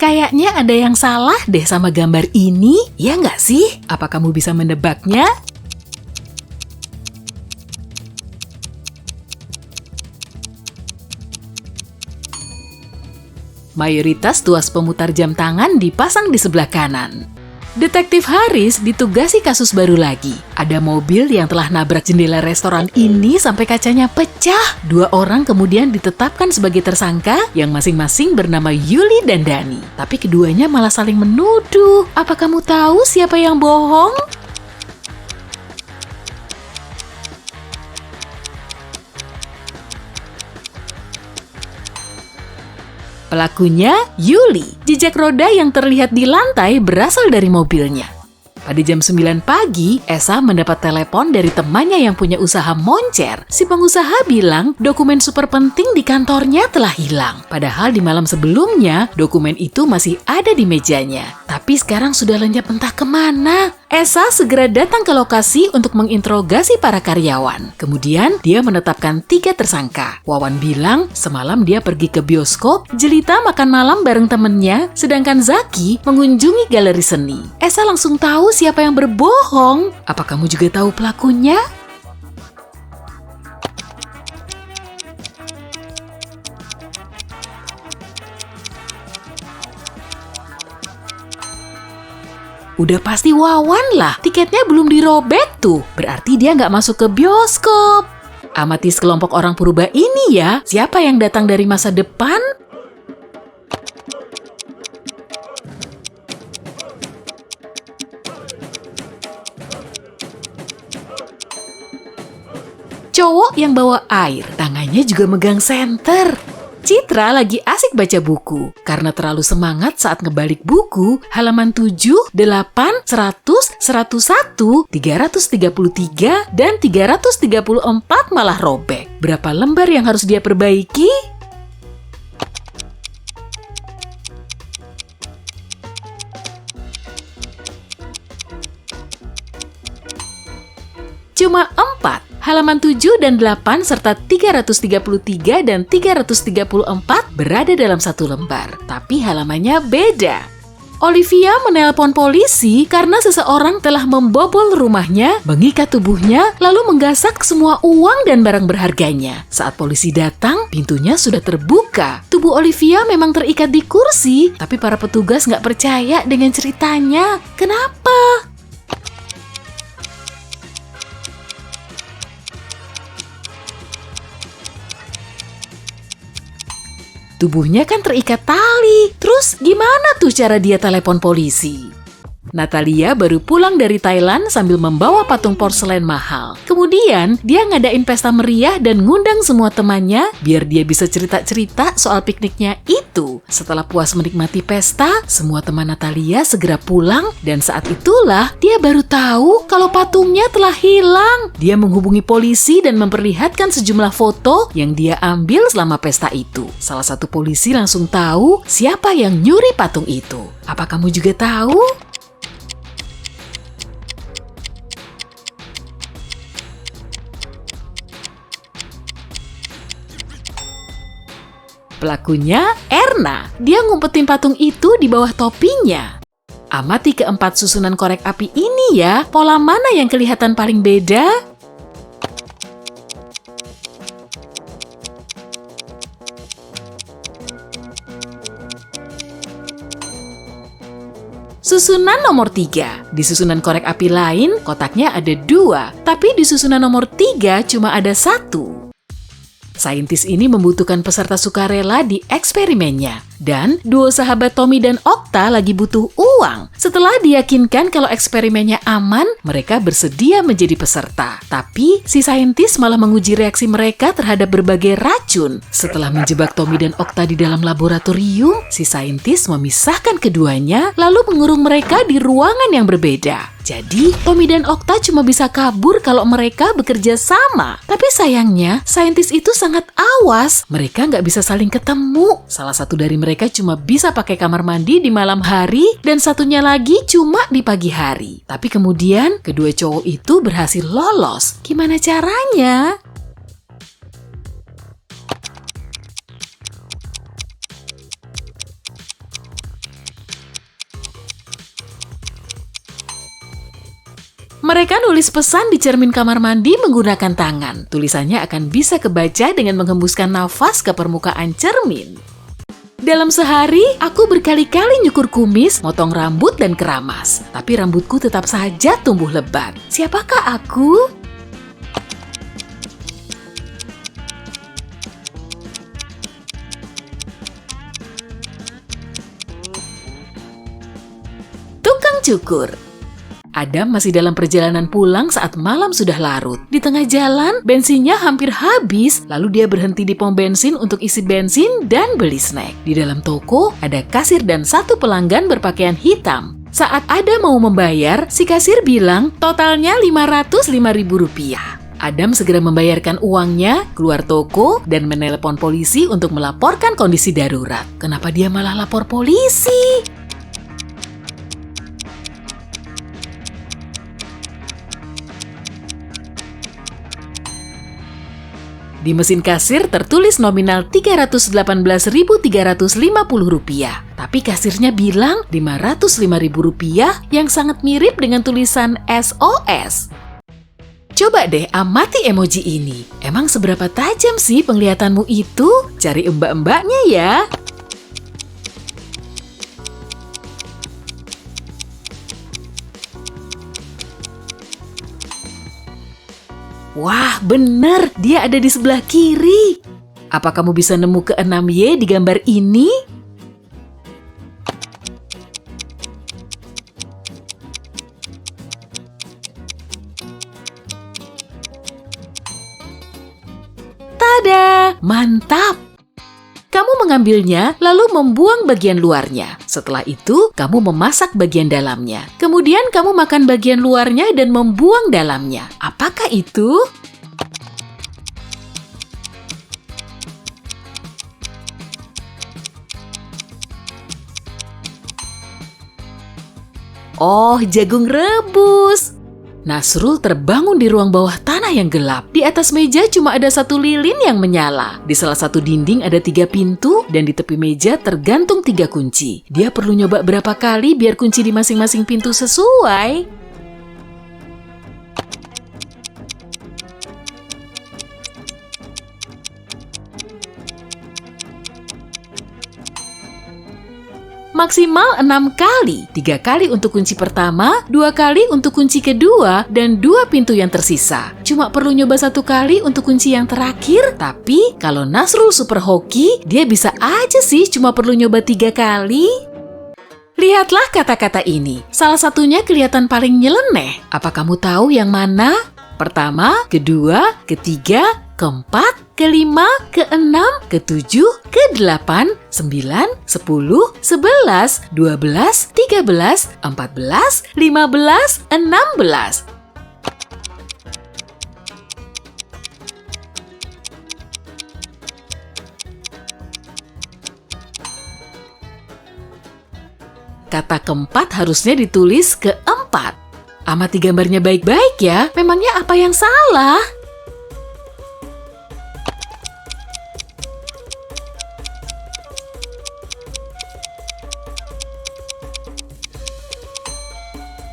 Kayaknya ada yang salah deh sama gambar ini, ya nggak sih? Apa kamu bisa menebaknya? Mayoritas tuas pemutar jam tangan dipasang di sebelah kanan. Detektif Haris ditugasi kasus baru lagi. Ada mobil yang telah nabrak jendela restoran ini sampai kacanya pecah. 2 orang kemudian ditetapkan sebagai tersangka yang masing-masing bernama Yuli dan Dani. Tapi keduanya malah saling menuduh. Apa kamu tahu siapa yang bohong? Pelakunya, Yuli. Jejak roda yang terlihat di lantai berasal dari mobilnya. Pada jam 9 pagi, Esa mendapat telepon dari temannya yang punya usaha moncer. Si pengusaha bilang dokumen super penting di kantornya telah hilang. Padahal di malam sebelumnya, dokumen itu masih ada di mejanya. Tapi sekarang sudah lenyap entah kemana. Esa segera datang ke lokasi untuk menginterogasi para karyawan. Kemudian, dia menetapkan 3 tersangka. Wawan bilang semalam dia pergi ke bioskop, Jelita makan malam bareng temennya, sedangkan Zaki mengunjungi galeri seni. Esa langsung tahu siapa yang berbohong. Apa kamu juga tahu pelakunya? Udah pasti Wawan lah, tiketnya belum dirobek tuh. Berarti dia nggak masuk ke bioskop. Amati sekelompok orang purba ini ya, siapa yang datang dari masa depan? Cowok yang bawa air, tangannya juga megang senter. Citra lagi asik baca buku. Karena terlalu semangat saat ngebalik buku, halaman 7, 8, 100, 101, 333, dan 334 malah robek. Berapa lembar yang harus dia perbaiki? Cuma 4. Halaman 7 dan 8 serta 333 dan 334 berada dalam satu lembar, tapi halamannya beda. Olivia menelpon polisi karena seseorang telah membobol rumahnya, mengikat tubuhnya, lalu menggasak semua uang dan barang berharganya. Saat polisi datang, pintunya sudah terbuka. Tubuh Olivia memang terikat di kursi, tapi para petugas nggak percaya dengan ceritanya. Kenapa? Tubuhnya kan terikat tali. Terus gimana tuh cara dia telepon polisi? Natalia baru pulang dari Thailand sambil membawa patung porselen mahal. Kemudian, dia ngadain pesta meriah dan ngundang semua temannya biar dia bisa cerita-cerita soal pikniknya itu. Setelah puas menikmati pesta, semua teman Natalia segera pulang dan saat itulah dia baru tahu kalau patungnya telah hilang. Dia menghubungi polisi dan memperlihatkan sejumlah foto yang dia ambil selama pesta itu. Salah satu polisi langsung tahu siapa yang nyuri patung itu. Apa kamu juga tahu? Pelakunya Erna. Dia ngumpetin patung itu di bawah topinya. Amati keempat susunan korek api ini ya. Pola mana yang kelihatan paling beda? Susunan nomor 3. Di susunan korek api lain, kotaknya ada 2. Tapi di susunan nomor 3 cuma ada 1. Saintis ini membutuhkan peserta sukarela di eksperimennya. Dan duo sahabat Tommy dan Okta lagi butuh uang. Setelah diyakinkan kalau eksperimennya aman, mereka bersedia menjadi peserta. Tapi si saintis malah menguji reaksi mereka terhadap berbagai racun. Setelah menjebak Tommy dan Okta di dalam laboratorium, si saintis memisahkan keduanya lalu mengurung mereka di ruangan yang berbeda. Jadi, Tommy dan Okta cuma bisa kabur kalau mereka bekerja sama. Tapi sayangnya, saintis itu sangat awas. Mereka nggak bisa saling ketemu. Salah satu dari mereka cuma bisa pakai kamar mandi di malam hari dan satunya lagi cuma di pagi hari. Tapi kemudian, kedua cowok itu berhasil lolos. Gimana caranya? Mereka nulis pesan di cermin kamar mandi menggunakan tangan. Tulisannya akan bisa kebaca dengan menghembuskan nafas ke permukaan cermin. Dalam sehari, aku berkali-kali nyukur kumis, motong rambut, dan keramas. Tapi rambutku tetap saja tumbuh lebat. Siapakah aku? Tukang cukur. Adam masih dalam perjalanan pulang saat malam sudah larut. Di tengah jalan, bensinnya hampir habis, lalu dia berhenti di pom bensin untuk isi bensin dan beli snack. Di dalam toko, ada kasir dan satu pelanggan berpakaian hitam. Saat Adam mau membayar, si kasir bilang totalnya Rp505.000. Adam segera membayarkan uangnya, keluar toko, dan menelepon polisi untuk melaporkan kondisi darurat. Kenapa dia malah lapor polisi? Di mesin kasir tertulis nominal Rp318.350. Tapi kasirnya bilang Rp505.000 yang sangat mirip dengan tulisan SOS. Coba deh amati emoji ini. Emang seberapa tajam sih penglihatanmu itu? Cari mbak-mbaknya ya. Wah, bener, dia ada di sebelah kiri. Apa kamu bisa nemu ke-6Y di gambar ini? Tada! Mantap! Kamu mengambilnya, lalu membuang bagian luarnya. Setelah itu, kamu memasak bagian dalamnya. Kemudian kamu makan bagian luarnya dan membuang dalamnya. Apakah itu? Oh, jagung rebus. Nasrul terbangun di ruang bawah tanah yang gelap. Di atas meja cuma ada satu lilin yang menyala. Di salah satu dinding ada 3 pintu dan di tepi meja tergantung 3 kunci. Dia perlu nyoba berapa kali biar kunci di masing-masing pintu sesuai. Maksimal 6 kali, 3 kali untuk kunci pertama, 2 kali untuk kunci kedua, dan 2 pintu yang tersisa. Cuma perlu nyoba 1 kali untuk kunci yang terakhir, tapi kalau Nasrul super hoki, dia bisa aja sih cuma perlu nyoba 3 kali. Lihatlah kata-kata ini, salah satunya kelihatan paling nyeleneh. Apa kamu tahu yang mana? Pertama, kedua, ketiga, keempat, kelima, keenam, ketujuh, kedelapan, 9, 10, 11, 12, 13, 14, 15, 16. Kata keempat harusnya ditulis keempat. Amati gambarnya baik-baik ya, memangnya apa yang salah?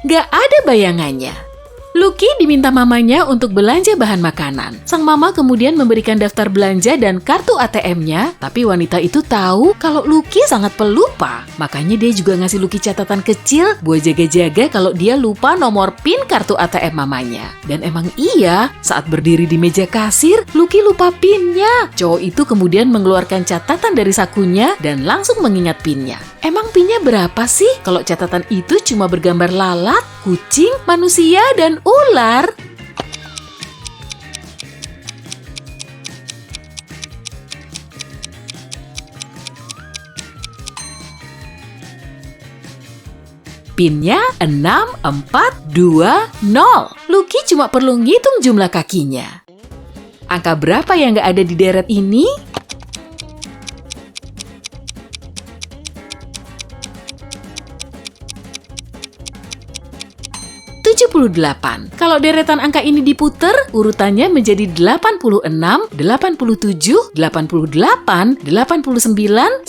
Gak ada bayangannya. Lucky diminta mamanya untuk belanja bahan makanan. Sang mama kemudian memberikan daftar belanja dan kartu ATM-nya, tapi wanita itu tahu kalau Lucky sangat pelupa. Makanya dia juga ngasih Lucky catatan kecil buat jaga-jaga kalau dia lupa nomor PIN kartu ATM mamanya. Dan emang iya, saat berdiri di meja kasir, Lucky lupa PIN-nya. Cowok itu kemudian mengeluarkan catatan dari sakunya dan langsung mengingat PIN-nya. Emang PIN-nya berapa sih kalau catatan itu cuma bergambar lalat, kucing, manusia, dan ular? PIN-nya 6420. Lucky cuma perlu ngitung jumlah kakinya. Angka berapa yang nggak ada di deret ini? 78. Kalau deretan angka ini diputer, urutannya menjadi 86, 87, 88, 89, 90,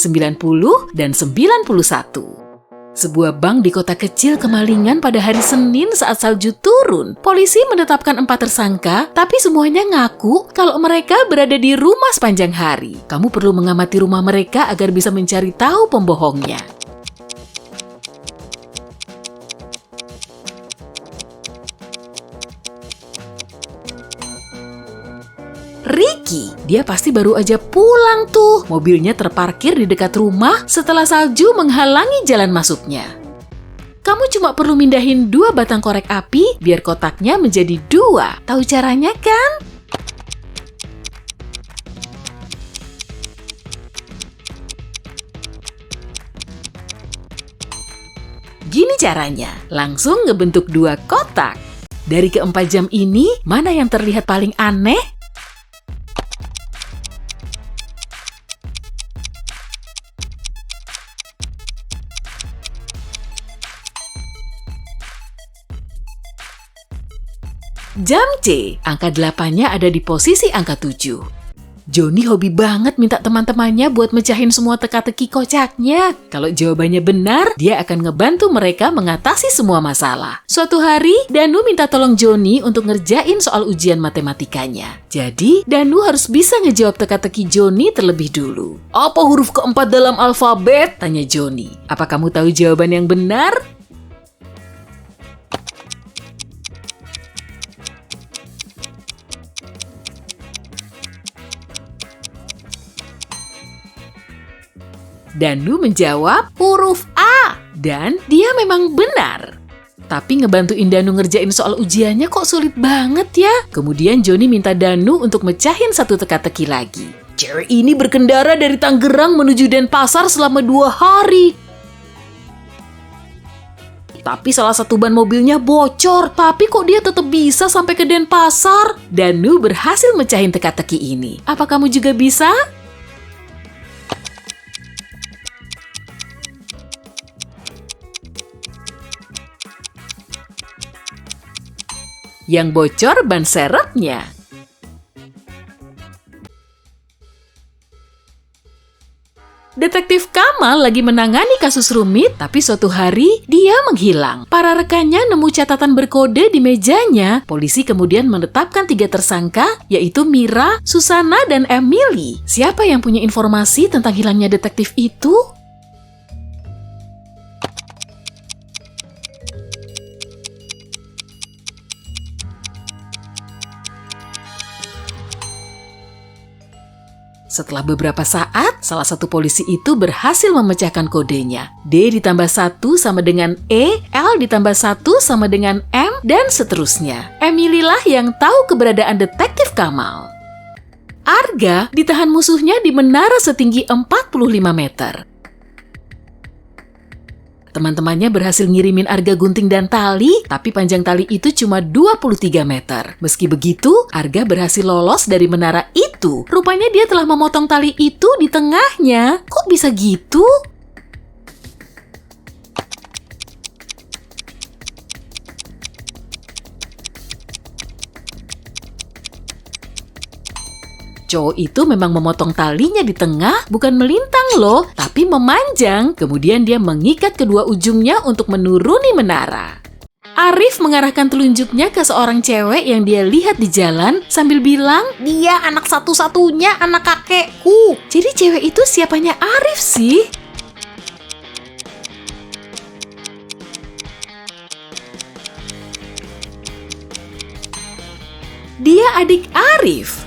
dan 91. Sebuah bank di kota kecil kemalingan pada hari Senin saat salju turun. Polisi menetapkan 4 tersangka, tapi semuanya ngaku kalau mereka berada di rumah sepanjang hari. Kamu perlu mengamati rumah mereka agar bisa mencari tahu pembohongnya. Ricky, dia pasti baru aja pulang tuh. Mobilnya terparkir di dekat rumah setelah salju menghalangi jalan masuknya. Kamu cuma perlu mindahin 2 batang korek api biar kotaknya menjadi 2. Tahu caranya kan? Gini caranya, langsung ngebentuk 2 kotak. Dari ke-4 jam ini, mana yang terlihat paling aneh? Jam C, angka 8-nya ada di posisi angka 7. Joni hobi banget minta teman-temannya buat mecahin semua teka-teki kocaknya. Kalau jawabannya benar, dia akan ngebantu mereka mengatasi semua masalah. Suatu hari, Danu minta tolong Joni untuk ngerjain soal ujian matematikanya. Jadi, Danu harus bisa ngejawab teka-teki Joni terlebih dulu. "Apa huruf keempat dalam alfabet?" tanya Joni. "Apa kamu tahu jawaban yang benar?" Danu menjawab huruf A, dan dia memang benar. Tapi ngebantuin Danu ngerjain soal ujiannya kok sulit banget ya. Kemudian Joni minta Danu untuk mecahin 1 teka-teki lagi. "Cewek ini berkendara dari Tangerang menuju Denpasar selama 2 hari. Tapi salah satu ban mobilnya bocor. Tapi kok dia tetap bisa sampai ke Denpasar?" Danu berhasil mecahin teka-teki ini. Apa kamu juga bisa? Yang bocor ban serepnya. Detektif Kamal lagi menangani kasus rumit, tapi suatu hari dia menghilang. Para rekannya nemu catatan berkode di mejanya. Polisi kemudian menetapkan 3 tersangka, yaitu Mira, Susana, dan Emily. Siapa yang punya informasi tentang hilangnya detektif itu? Setelah beberapa saat, salah satu polisi itu berhasil memecahkan kodenya. D ditambah 1 sama dengan E, L ditambah 1 sama dengan M, dan seterusnya. Emily lah yang tahu keberadaan detektif Kamal. Arga ditahan musuhnya di menara setinggi 45 meter. Teman-temannya berhasil ngirimin Arga gunting dan tali, tapi panjang tali itu cuma 23 meter. Meski begitu, Arga berhasil lolos dari menara itu. Rupanya dia telah memotong tali itu di tengahnya. Kok bisa gitu? Cowok itu memang memotong talinya di tengah, bukan melintang loh, tapi memanjang. Kemudian dia mengikat kedua ujungnya untuk menuruni menara. Arif mengarahkan telunjuknya ke seorang cewek yang dia lihat di jalan sambil bilang, "Dia anak satu-satunya anak kakekku." Jadi cewek itu siapanya Arif sih? Dia adik Arif.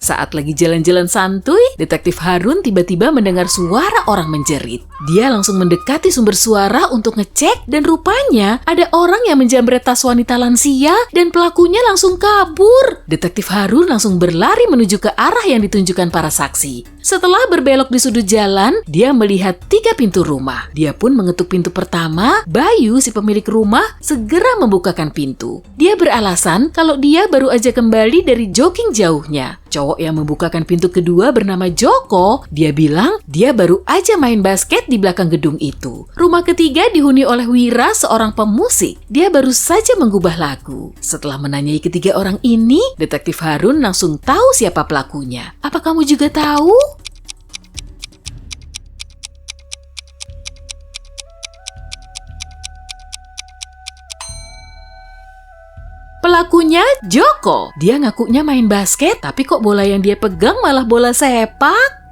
Saat lagi jalan-jalan santuy, Detektif Harun tiba-tiba mendengar suara orang menjerit. Dia langsung mendekati sumber suara untuk ngecek dan rupanya ada orang yang menjamret tas wanita lansia dan pelakunya langsung kabur. Detektif Harun langsung berlari menuju ke arah yang ditunjukkan para saksi. Setelah berbelok di sudut jalan, dia melihat 3 pintu rumah. Dia pun mengetuk pintu pertama. Bayu, si pemilik rumah, segera membukakan pintu. Dia beralasan kalau dia baru aja kembali dari jogging jauhnya. Cowok yang membukakan pintu kedua bernama Joko. Dia bilang dia baru aja main basket di belakang gedung itu. Rumah ketiga dihuni oleh Wira, seorang pemusik. Dia baru saja menggubah lagu. Setelah menanyai ketiga orang ini, Detektif Harun langsung tahu siapa pelakunya. Apa kamu juga tahu? ngakunya Joko. Dia ngakunya main basket, tapi kok bola yang dia pegang malah bola sepak?